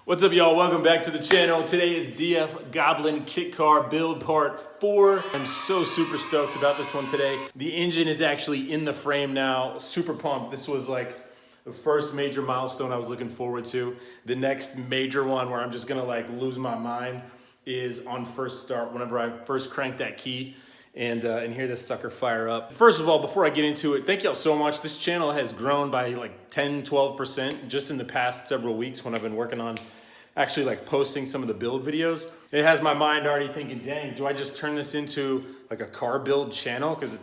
What's up, y'all? Welcome back to the channel. Today is DF Goblin kit car build part 4. I'm so super stoked about this one today. The engine is actually in the frame now. Super pumped. This was like the first major milestone I was looking forward to. The next major one where I'm just gonna like lose my mind is on first start, whenever I first crank that key and hear this sucker fire up. First of all, before I get into it, thank y'all so much. This channel has grown by like 10-12% just in the past several weeks when I've been working on actually like posting some of the build videos. It has my mind already thinking, dang, do I just turn this into like a car build channel? Because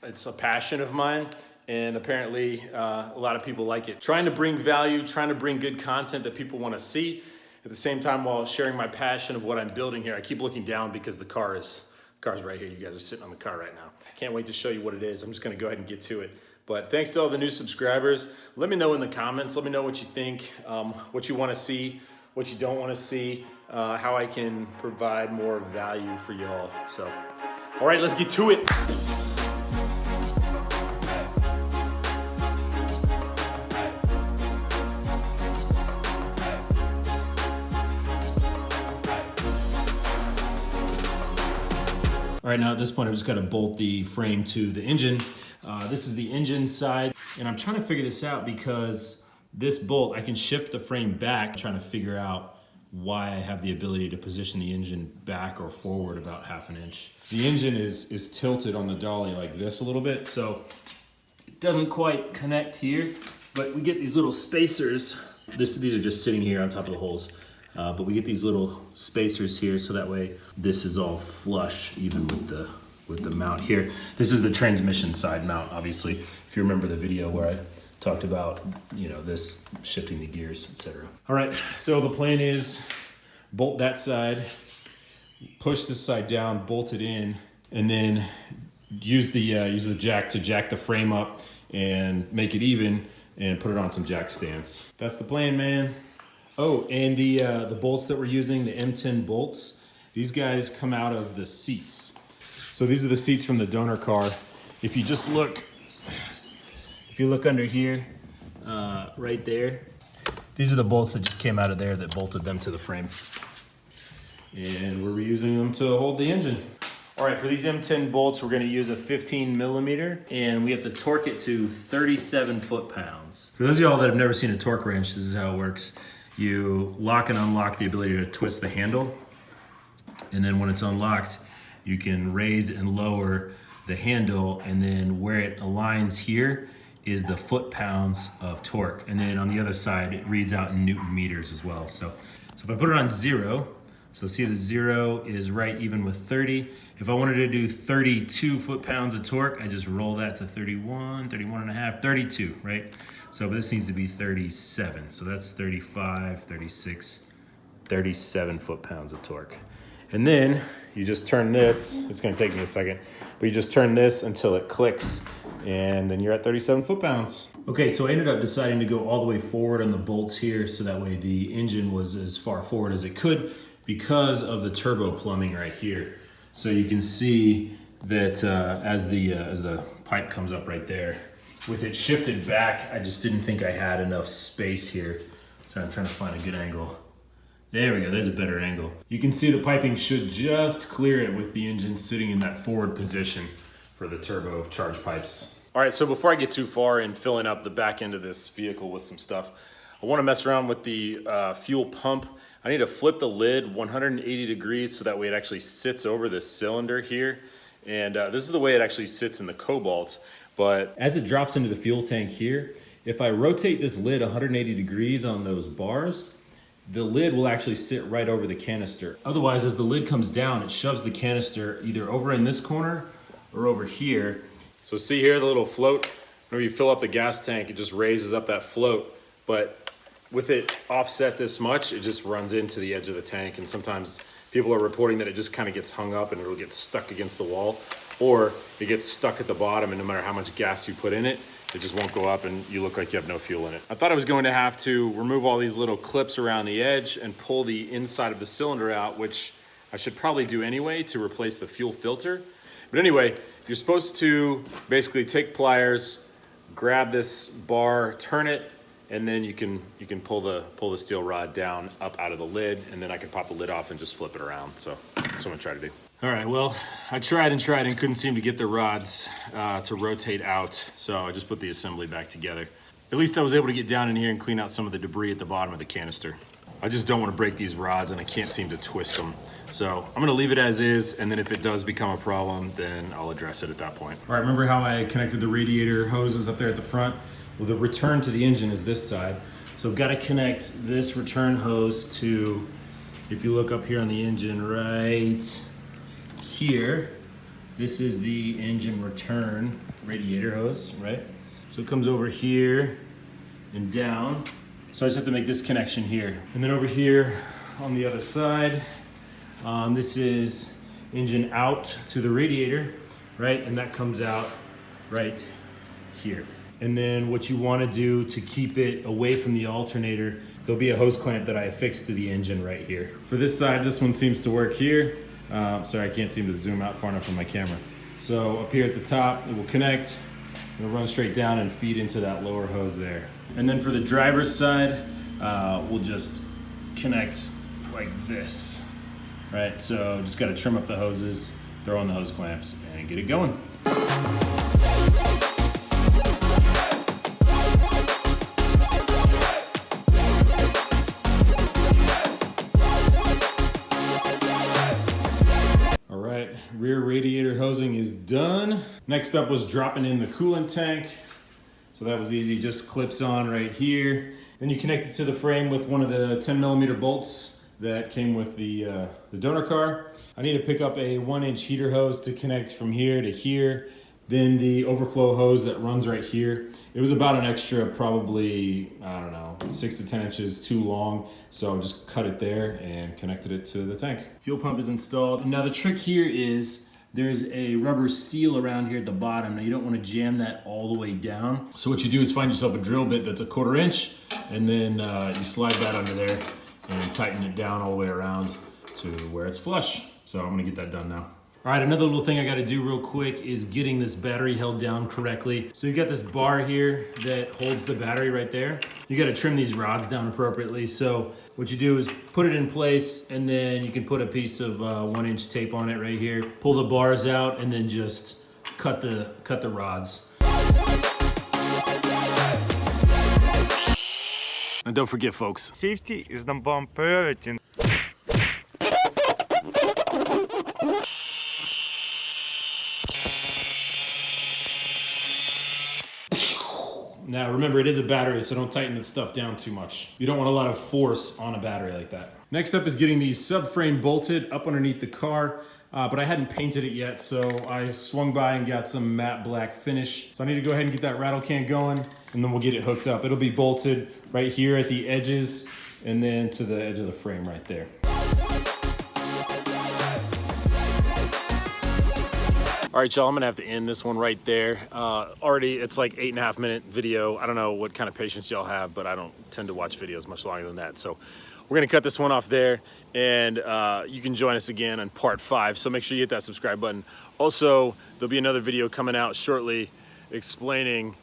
it's a passion of mine. And apparently a lot of people like it. Trying to bring value, trying to bring good content that people want to see. At the same time, while sharing my passion of what I'm building here, I keep looking down because the car's right here. You guys are sitting on the car right now. I can't wait to show you what it is. I'm just gonna go ahead and get to it. But thanks to all the new subscribers. Let me know in the comments. Let me know what you think, what you wanna see, what you don't wanna see, how I can provide more value for y'all. So, all right, let's get to it. All right, now at this point, I've just got to bolt the frame to the engine. This is the engine side, and I'm trying to figure this out because this bolt, I can shift the frame back, trying to figure out why I have the ability to position the engine back or forward about 1/2 inch. The engine is tilted on the dolly like this a little bit, so it doesn't quite connect here, but we get these little spacers. These are just sitting here on top of the holes. But we get these little spacers here, so that way this is all flush, even with the mount here. This is the transmission side mount, obviously. If you remember the video where I talked about, this shifting the gears, etc. All right, so the plan is bolt that side, push this side down, bolt it in, and then use the jack to jack the frame up and make it even, and put it on some jack stands. That's the plan, man. Oh, and the bolts that we're using, the M10 bolts, these guys come out of the seats. So these are the seats from the donor car. If you just look, if you look under here, right there, these are the bolts that just came out of there that bolted them to the frame. And we're reusing them to hold the engine. All right, for these M10 bolts, we're gonna use a 15mm, and we have to torque it to 37 foot-pounds. For those of y'all that have never seen a torque wrench, this is how it works. You lock and unlock the ability to twist the handle. And then when it's unlocked, you can raise and lower the handle, and then where it aligns here is the foot-pounds of torque. And then on the other side, it reads out in Newton meters as well. So if I put it on 0, so see the 0 is right even with 30. If I wanted to do 32 foot-pounds of torque, I just roll that to 31, 31 and a half, 32, right? So but this needs to be 37. So that's 35, 36, 37 foot-pounds of torque. And then you just turn this, it's gonna take me a second, but you just turn this until it clicks, and then you're at 37 foot-pounds. Okay, so I ended up deciding to go all the way forward on the bolts here, so that way the engine was as far forward as it could because of the turbo plumbing right here. So you can see that as the pipe comes up right there, with it shifted back, I just didn't think I had enough space here. So I'm trying to find a good angle. There we go, there's a better angle. You can see the piping should just clear it with the engine sitting in that forward position for the turbo charge pipes. All right, so before I get too far in filling up the back end of this vehicle with some stuff, I wanna mess around with the fuel pump. I need to flip the lid 180 degrees so that way it actually sits over this cylinder here. And this is the way it actually sits in the Cobalt. But as it drops into the fuel tank here, if I rotate this lid 180 degrees on those bars, the lid will actually sit right over the canister. Otherwise, as the lid comes down, it shoves the canister either over in this corner or over here. So see here, the little float? Whenever you fill up the gas tank, it just raises up that float. But with it offset this much, it just runs into the edge of the tank. And sometimes people are reporting that it just kind of gets hung up and it'll get stuck against the wall. Or it gets stuck at the bottom, and no matter how much gas you put in it, it just won't go up and you look like you have no fuel in it. I thought I was going to have to remove all these little clips around the edge and pull the inside of the cylinder out, which I should probably do anyway to replace the fuel filter. But anyway, you're supposed to basically take pliers, grab this bar, turn it, and then you can pull the steel rod down up out of the lid, and then I can pop the lid off and just flip it around. So that's what I'm gonna try to do. All right, well, I tried and couldn't seem to get the rods to rotate out, so I just put the assembly back together. At least I was able to get down in here and clean out some of the debris at the bottom of the canister. I just don't want to break these rods, and I can't seem to twist them. So I'm gonna leave it as is, and then if it does become a problem, then I'll address it at that point. All right, remember how I connected the radiator hoses up there at the front? Well, the return to the engine is this side. So I've got to connect this return hose to, if you look up here on the engine right here, this is the engine return radiator hose, right? So it comes over here and down. So I just have to make this connection here. And then over here on the other side, this is engine out to the radiator, right? And that comes out right here. And then what you want to do to keep it away from the alternator, there'll be a hose clamp that I affixed to the engine right here. For this side, this one seems to work here. Sorry, I can't seem to zoom out far enough from my camera. So up here at the top, it will connect, it'll run straight down and feed into that lower hose there. And then for the driver's side, we'll just connect like this, right? So just gotta trim up the hoses, throw on the hose clamps, and get it going. Rear radiator hosing is done. Next up was dropping in the coolant tank. So that was easy, just clips on right here. Then you connect it to the frame with one of the 10mm bolts that came with the donor car. I need to pick up a 1-inch heater hose to connect from here to here. Then the overflow hose that runs right here. It was about an extra, probably, I don't know, 6 to 10 inches too long. So I just cut it there and connected it to the tank. Fuel pump is installed. Now the trick here is there's a rubber seal around here at the bottom. Now you don't want to jam that all the way down. So what you do is find yourself a drill bit that's 1/4 inch, and then you slide that under there and tighten it down all the way around to where it's flush. So I'm gonna get that done now. All right, another little thing I gotta do real quick is getting this battery held down correctly. So you've got this bar here that holds the battery right there. You gotta trim these rods down appropriately. So what you do is put it in place, and then you can put a piece of 1-inch tape on it right here. Pull the bars out, and then just cut the rods. And don't forget, folks, safety is number one priority. Now remember, it is a battery, so don't tighten this stuff down too much. You don't want a lot of force on a battery like that. Next up is getting the subframe bolted up underneath the car, but I hadn't painted it yet, so I swung by and got some matte black finish. So I need to go ahead and get that rattle can going, and then we'll get it hooked up. It'll be bolted right here at the edges, and then to the edge of the frame right there. All right, y'all, I'm gonna have to end this one right there. Already, it's like 8.5-minute video. I don't know what kind of patience y'all have, but I don't tend to watch videos much longer than that. So we're gonna cut this one off there, and you can join us again on part 5. So make sure you hit that subscribe button. Also, there'll be another video coming out shortly explaining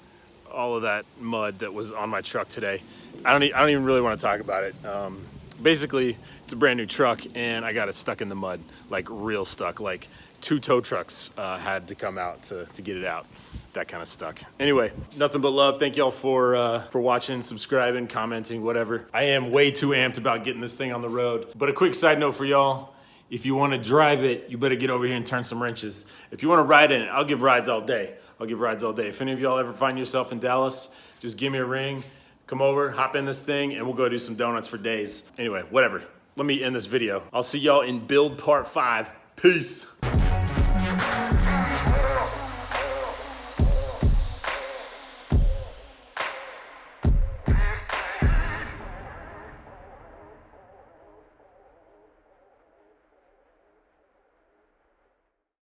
all of that mud that was on my truck today. I don't even really want to talk about it. Basically, it's a brand new truck, and I got it stuck in the mud, like real stuck, like 2 tow trucks had to come out to get it out. That kind of stuck. Anyway, nothing but love. Thank y'all for watching, subscribing, commenting, whatever. I am way too amped about getting this thing on the road. But a quick side note for y'all, if you want to drive it, you better get over here and turn some wrenches. If you want to ride in it, I'll give rides all day. I'll give rides all day. If any of y'all ever find yourself in Dallas, just give me a ring, come over, hop in this thing, and we'll go do some donuts for days. Anyway, whatever. Let me end this video. I'll see y'all in build part 5. Peace.